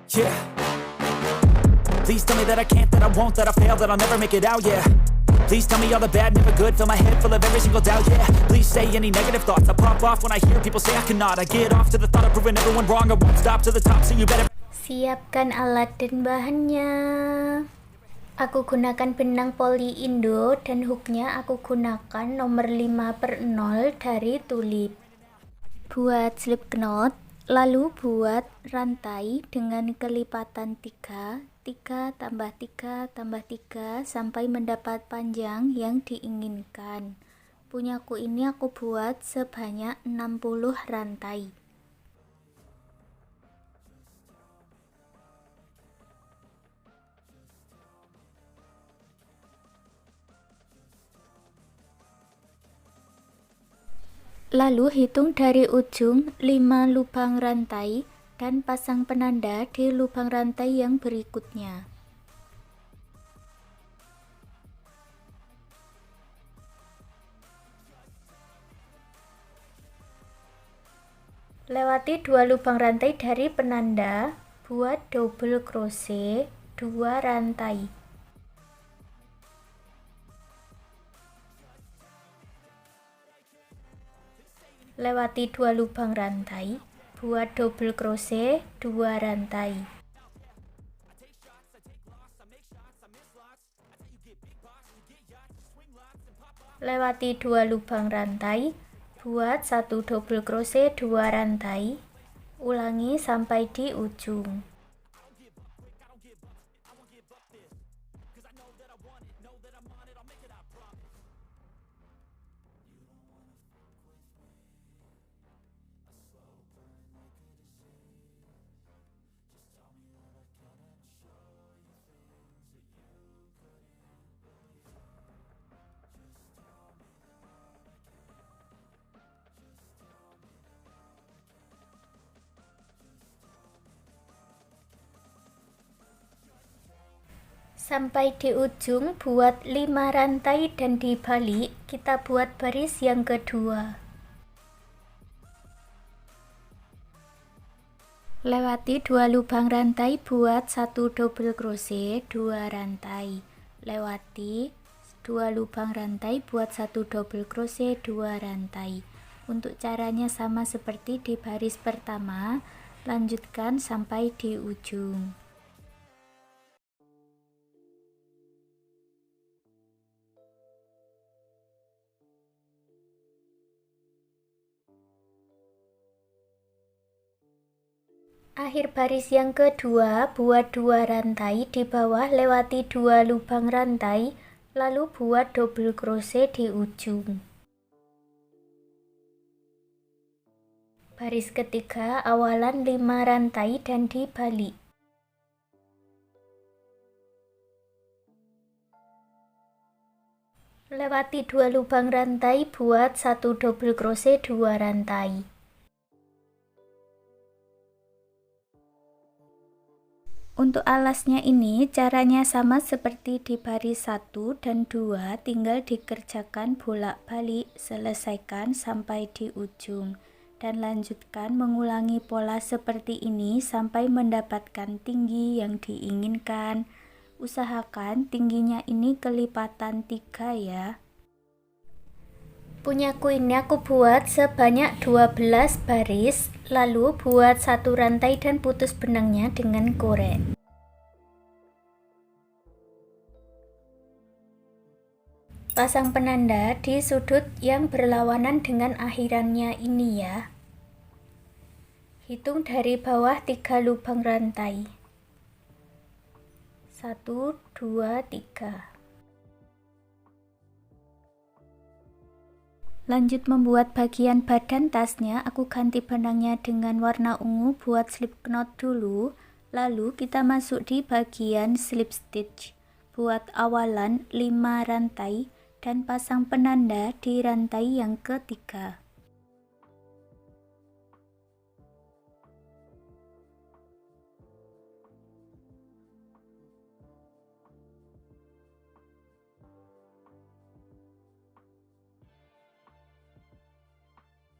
Yeah. Please tell me that I can't, that I won't, that I fail, that I'll never make it out, yeah. Please tell me all the bad, never good, fill my head full of every single doubt, yeah. Please say any negative thoughts, I pop off when I hear people say I cannot. I get off to the thought of proving everyone wrong, I won't stop to the top, so you better. Siapkan alat dan bahannya. Aku gunakan benang poli Indo dan hooknya aku gunakan nomor 5/0 dari Tulip. Buat slip knot, lalu buat rantai dengan kelipatan 3 tambah 3 tambah 3 sampai mendapat panjang yang diinginkan. Punyaku ini aku buat sebanyak 60 rantai. Lalu hitung dari ujung 5 lubang rantai dan pasang penanda di lubang rantai yang berikutnya. Lewati 2 lubang rantai dari penanda, buat double crochet 2 rantai. Lewati 2 lubang rantai, buat double crochet 2 rantai. Lewati 2 lubang rantai, buat 1 double crochet 2 rantai. Ulangi sampai di ujung. Sampai di ujung buat 5 rantai dan dibalik kita buat baris yang kedua. Lewati 2 lubang rantai buat 1 double crochet 2 rantai. Lewati 2 lubang rantai buat 1 double crochet 2 rantai. Untuk caranya sama seperti di baris pertama, lanjutkan sampai di ujung. Akhir baris yang kedua, buat 2 rantai di bawah, lewati 2 lubang rantai, lalu buat double crochet di ujung. Baris ketiga, awalan 5 rantai dan dibalik. Lewati 2 lubang rantai, buat 1 double crochet 2 rantai. Untuk alasnya ini caranya sama seperti di baris 1 dan 2, tinggal dikerjakan bolak-balik, selesaikan sampai di ujung dan lanjutkan mengulangi pola seperti ini sampai mendapatkan tinggi yang diinginkan. Usahakan tingginya ini kelipatan 3 ya. Punyaku ini aku buat sebanyak 12 baris, lalu buat 1 rantai dan putus benangnya dengan korek. Pasang penanda di sudut yang berlawanan dengan akhirannya ini ya. Hitung dari bawah 3 lubang rantai. 1, 2, 3. Lanjut membuat bagian badan tasnya, aku ganti benangnya dengan warna ungu buat slip knot dulu, lalu kita masuk di bagian slip stitch. Buat awalan 5 rantai dan pasang penanda di rantai yang ketiga.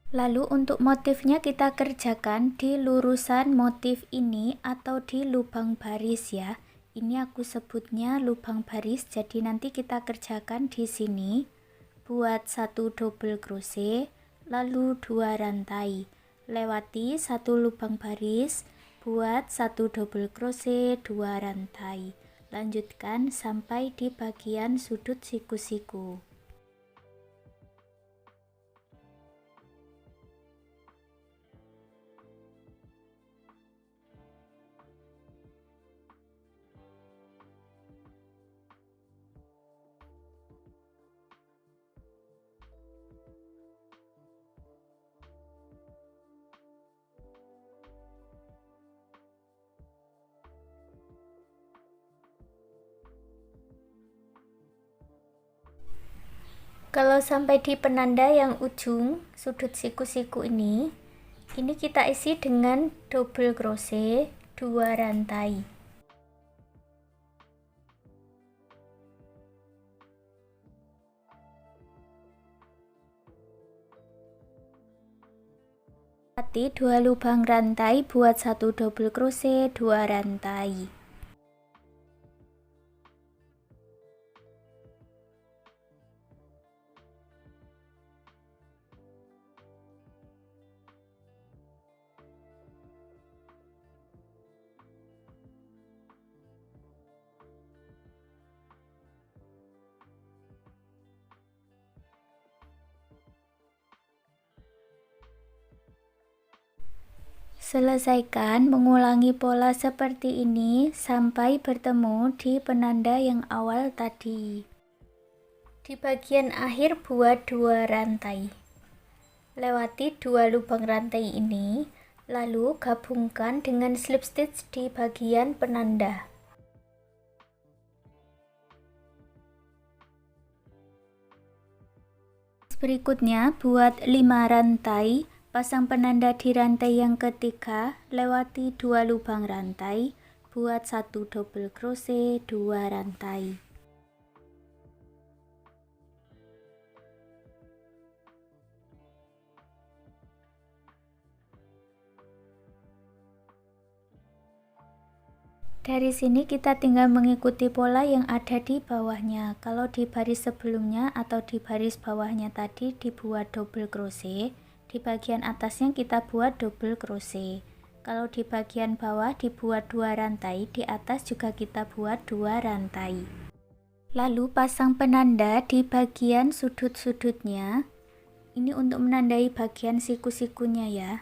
Lalu untuk motifnya kita kerjakan di lurusan motif ini atau di lubang baris ya. Ini aku sebutnya lubang baris, jadi nanti kita kerjakan di sini. Buat 1 double crochet, lalu 2 rantai. Lewati 1 lubang baris, buat 1 double crochet, 2 rantai. Lanjutkan sampai di bagian sudut siku-siku. Kalau sampai di penanda yang ujung sudut siku-siku ini kita isi dengan double crochet 2 rantai. Lewati 2 lubang rantai, buat 1 double crochet, 2 rantai. Selesaikan mengulangi pola seperti ini sampai bertemu di penanda yang awal tadi. Di bagian akhir buat 2 rantai. Lewati 2 lubang rantai ini, lalu gabungkan dengan slip stitch di bagian penanda. Berikutnya buat 5 rantai. Pasang penanda di rantai yang ketiga, lewati 2 lubang rantai, buat 1 double crochet, 2 rantai. Dari sini kita tinggal mengikuti pola yang ada di bawahnya. Kalau di baris sebelumnya atau di baris bawahnya tadi dibuat double crochet, di bagian atasnya kita buat double crochet. Kalau di bagian bawah dibuat 2 rantai, di atas juga kita buat 2 rantai. Lalu pasang penanda di bagian sudut-sudutnya. Ini untuk menandai bagian siku-sikunya ya.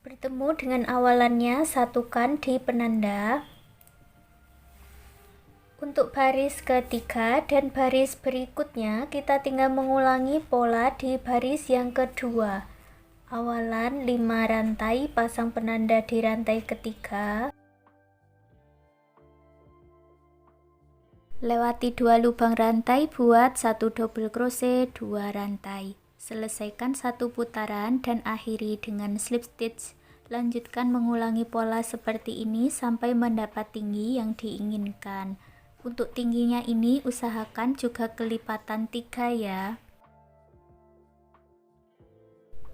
Bertemu dengan awalannya, satukan di penanda. Untuk baris ketiga dan baris berikutnya kita tinggal mengulangi pola di baris yang kedua. Awalan 5 rantai, pasang penanda di rantai ketiga. Lewati 2 lubang rantai, buat 1 double crochet, 2 rantai. Selesaikan 1 putaran dan akhiri dengan slip stitch. Lanjutkan mengulangi pola seperti ini sampai mendapat tinggi yang diinginkan. Untuk tingginya ini usahakan juga kelipatan 3 ya.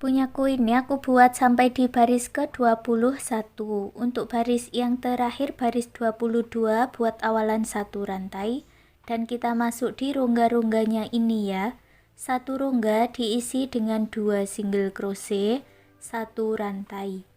Punyaku ini aku buat sampai di baris ke-21. Untuk baris yang terakhir, baris 22, buat awalan 1 rantai. Dan kita masuk di rongga-rongganya ini ya. 1 rongga diisi dengan 2 single crochet, 1 rantai.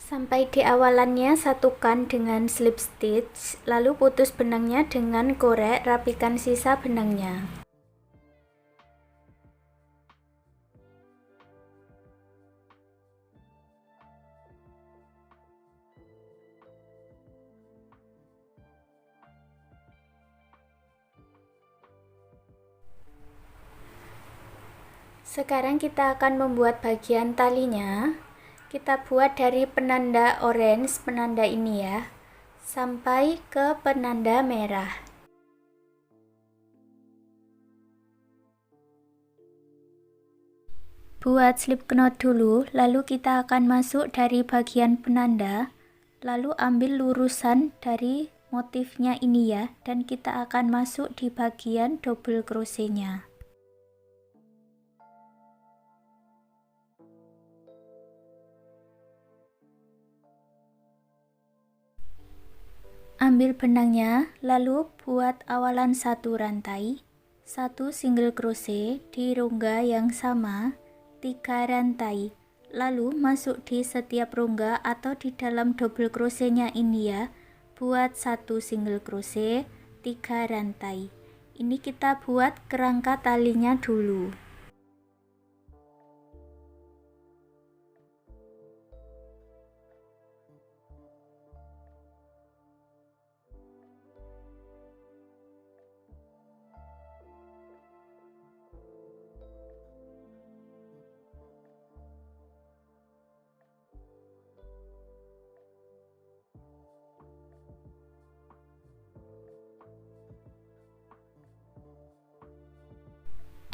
Sampai di awalannya satukan dengan slip stitch, lalu putus benangnya dengan korek, rapikan sisa benangnya. Sekarang kita akan membuat bagian talinya. Kita buat dari penanda orange, penanda ini ya, sampai ke penanda merah. Buat slip knot dulu, lalu kita akan masuk dari bagian penanda, lalu ambil lurusan dari motifnya ini ya, dan kita akan masuk di bagian double crochetnya. Ambil benangnya, lalu buat awalan satu rantai, satu single crochet di rongga yang sama, 3 rantai, lalu masuk di setiap rongga atau di dalam double crochetnya ini ya, buat satu single crochet, 3 rantai. Ini kita buat kerangka talinya dulu.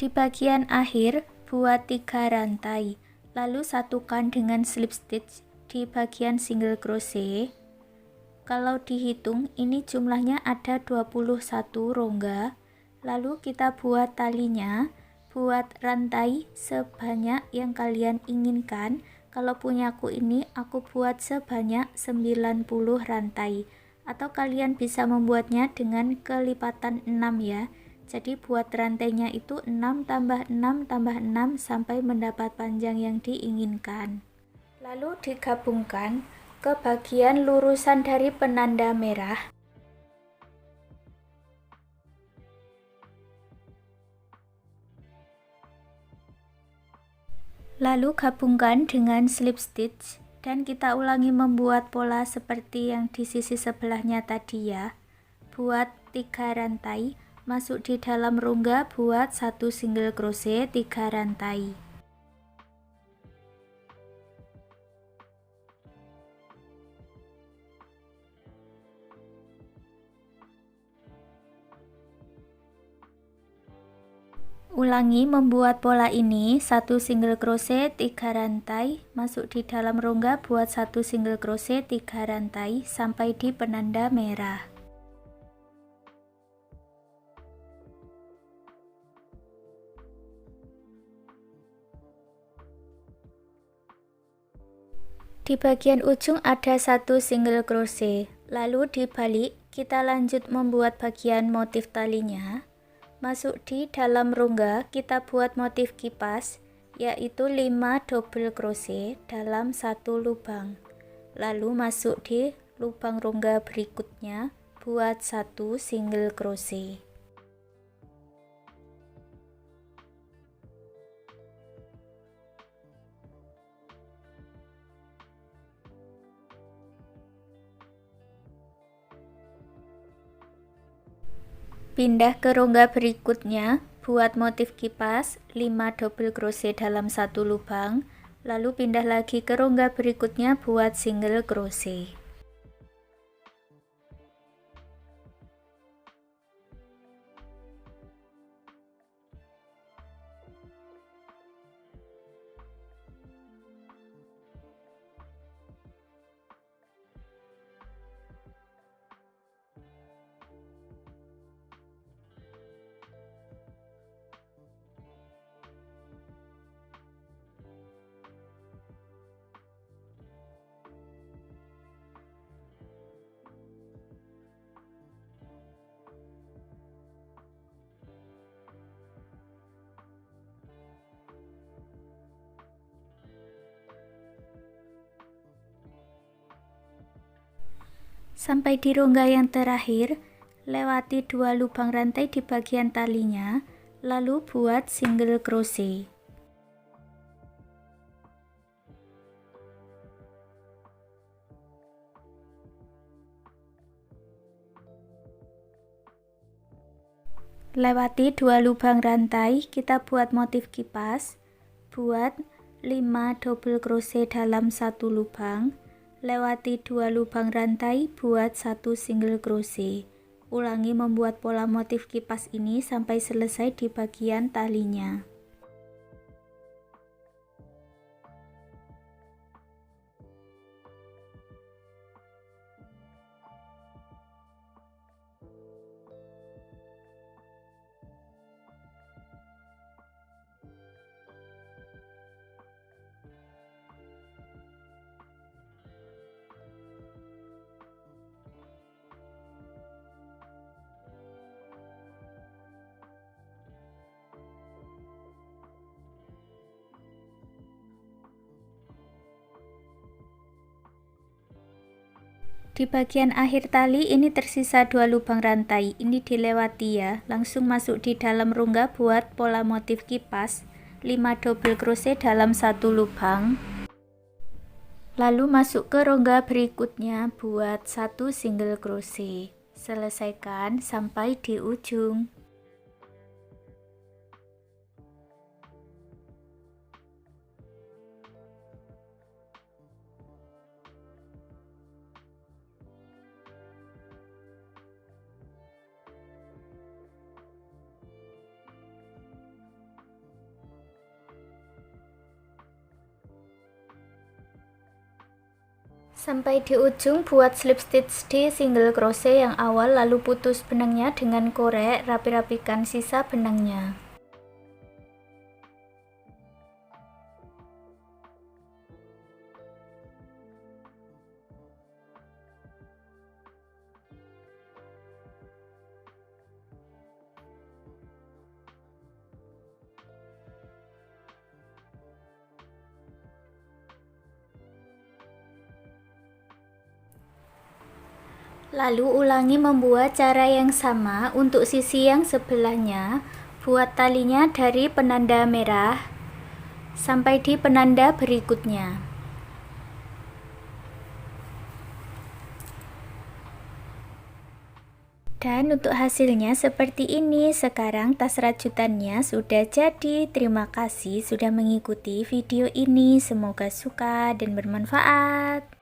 Di bagian akhir, buat 3 rantai, lalu satukan dengan slip stitch di bagian single crochet. Kalau dihitung, ini jumlahnya ada 21 rongga. Lalu kita buat talinya, buat rantai sebanyak yang kalian inginkan. Kalau punyaku ini, aku buat sebanyak 90 rantai. Atau kalian bisa membuatnya dengan kelipatan 6 ya. Jadi buat rantainya itu 6 tambah 6 tambah 6 sampai mendapat panjang yang diinginkan. Lalu digabungkan ke bagian lurusan dari penanda merah. Lalu gabungkan dengan slip stitch dan kita ulangi membuat pola seperti yang di sisi sebelahnya tadi ya. Buat 3 rantai, masuk di dalam rongga, buat 1 single crochet, 3 rantai. Ulangi membuat pola ini, 1 single crochet, 3 rantai, masuk di dalam rongga, buat 1 single crochet, 3 rantai sampai di penanda merah. Di bagian ujung ada 1 single crochet, lalu dibalik, kita lanjut membuat bagian motif talinya. Masuk di dalam rongga, kita buat motif kipas, yaitu 5 double crochet dalam 1 lubang. Lalu masuk di lubang rongga berikutnya, buat 1 single crochet. Pindah ke rongga berikutnya, buat motif kipas, 5 double crochet dalam 1 lubang, lalu pindah lagi ke rongga berikutnya buat single crochet. Sampai di rongga yang terakhir, lewati 2 lubang rantai di bagian talinya, lalu buat single crochet. Lewati 2 lubang rantai, kita buat motif kipas. Buat 5 double crochet dalam 1 lubang. Lewati 2 lubang rantai, buat 1 single crochet. Ulangi membuat pola motif kipas ini sampai selesai di bagian talinya. Di bagian akhir tali ini tersisa 2 lubang rantai, ini dilewati ya, langsung masuk di dalam rongga buat pola motif kipas. 5 double crochet dalam 1 lubang, lalu masuk ke rongga berikutnya buat 1 single crochet. Selesaikan sampai di ujung. Sampai di ujung buat slip stitch di single crochet yang awal, lalu putus benangnya dengan korek, rapi-rapikan sisa benangnya. Lalu ulangi membuat cara yang sama untuk sisi yang sebelahnya. Buat talinya dari penanda merah sampai di penanda berikutnya. Dan untuk hasilnya seperti ini. Sekarang tas rajutannya sudah jadi. Terima kasih sudah mengikuti video ini. Semoga suka dan bermanfaat.